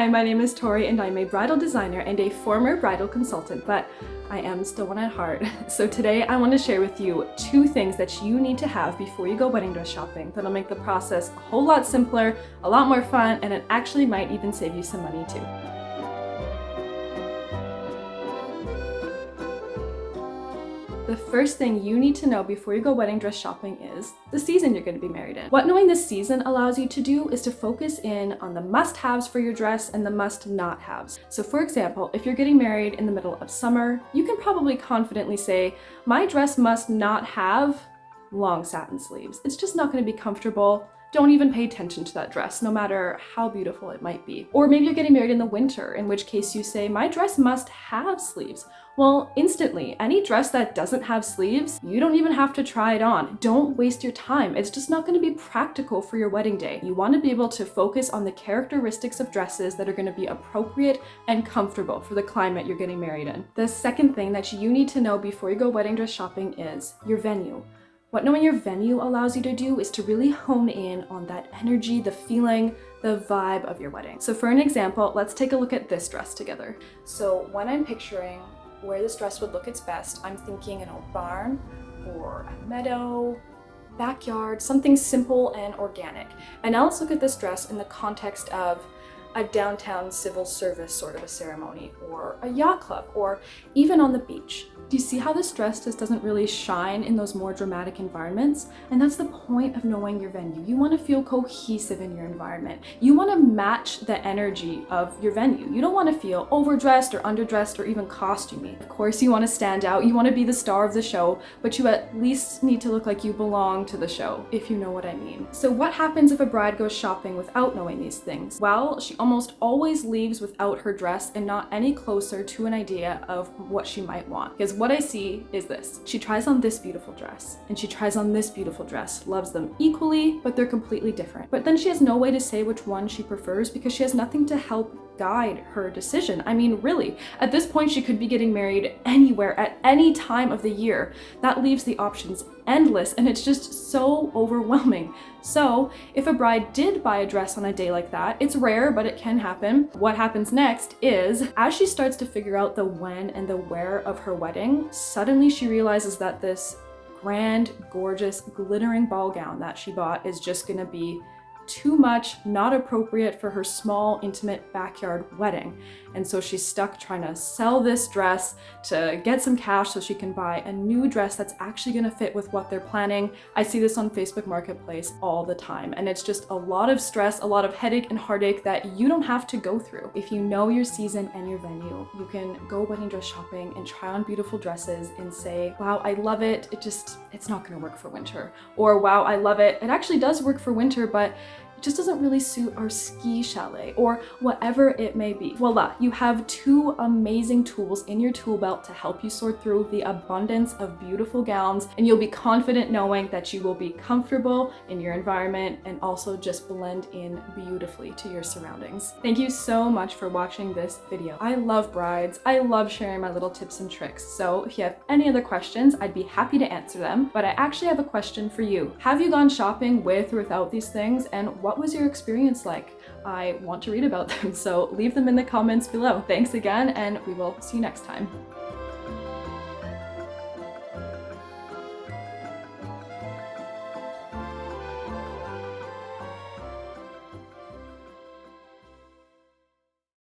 Hi, my name is Tori and I'm a bridal designer and a former bridal consultant, but I am still one at heart. So today I want to share with you 2 things that you need to have before you go wedding dress shopping that'll make the process a whole lot simpler, a lot more fun, and it actually might even save you some money too. The first thing you need to know before you go wedding dress shopping is the season you're going to be married in. What knowing the season allows you to do is to focus in on the must-haves for your dress and the must-not-haves. So for example, if you're getting married in the middle of summer, you can probably confidently say, my dress must not have long satin sleeves. It's just not going to be comfortable. Don't even pay attention to that dress, no matter how beautiful it might be. Or maybe you're getting married in the winter, in which case you say, my dress must have sleeves. Well, instantly, any dress that doesn't have sleeves, you don't even have to try it on. Don't waste your time. It's just not going to be practical for your wedding day. You want to be able to focus on the characteristics of dresses that are going to be appropriate and comfortable for the climate you're getting married in. The second thing that you need to know before you go wedding dress shopping is your venue. What knowing your venue allows you to do is to really hone in on that energy, the feeling, the vibe of your wedding. So for an example, let's take a look at this dress together. So when I'm picturing where this dress would look its best, I'm thinking an old barn or a meadow, backyard, something simple and organic. And now let's look at this dress in the context of a downtown civil service sort of a ceremony, or a yacht club, or even on the beach. Do you see how this dress just doesn't really shine in those more dramatic environments? And that's the point of knowing your venue. You want to feel cohesive in your environment. You want to match the energy of your venue. You don't want to feel overdressed or underdressed or even costumey. Of course, you want to stand out. You want to be the star of the show, but you at least need to look like you belong to the show, if you know what I mean. So what happens if a bride goes shopping without knowing these things? Well, she almost always leaves without her dress and not any closer to an idea of what she might want. Because what I see is this. She tries on this beautiful dress and she tries on this beautiful dress, loves them equally, but they're completely different. But then she has no way to say which one she prefers because she has nothing to help guide her decision. I mean, really, at this point she could be getting married anywhere at any time of the year. That leaves the options endless and it's just so overwhelming. So if a bride did buy a dress on a day like that, it's rare, but it can happen. What happens next is, as she starts to figure out the when and the where of her wedding, suddenly she realizes that this grand, gorgeous, glittering ball gown that she bought is just gonna be too much, not appropriate for her small, intimate backyard wedding. And so she's stuck trying to sell this dress to get some cash so she can buy a new dress that's actually gonna fit with what they're planning. I see this on Facebook Marketplace all the time, and it's just a lot of stress, a lot of headache and heartache that you don't have to go through. If you know your season and your venue, you can go wedding dress shopping and try on beautiful dresses and say, wow, I love it, it's not gonna work for winter. Or wow, I love it, it actually does work for winter, but it just doesn't really suit our ski chalet, or whatever it may be. Voila, you have 2 amazing tools in your tool belt to help you sort through the abundance of beautiful gowns, and you'll be confident knowing that you will be comfortable in your environment and also just blend in beautifully to your surroundings. Thank you so much for watching this video. I love brides. I love sharing my little tips and tricks. So if you have any other questions, I'd be happy to answer them. But I actually have a question for you. Have you gone shopping with or without these things, and what was your experience like? I want to read about them, so leave them in the comments below. Thanks again, and we will see you next time.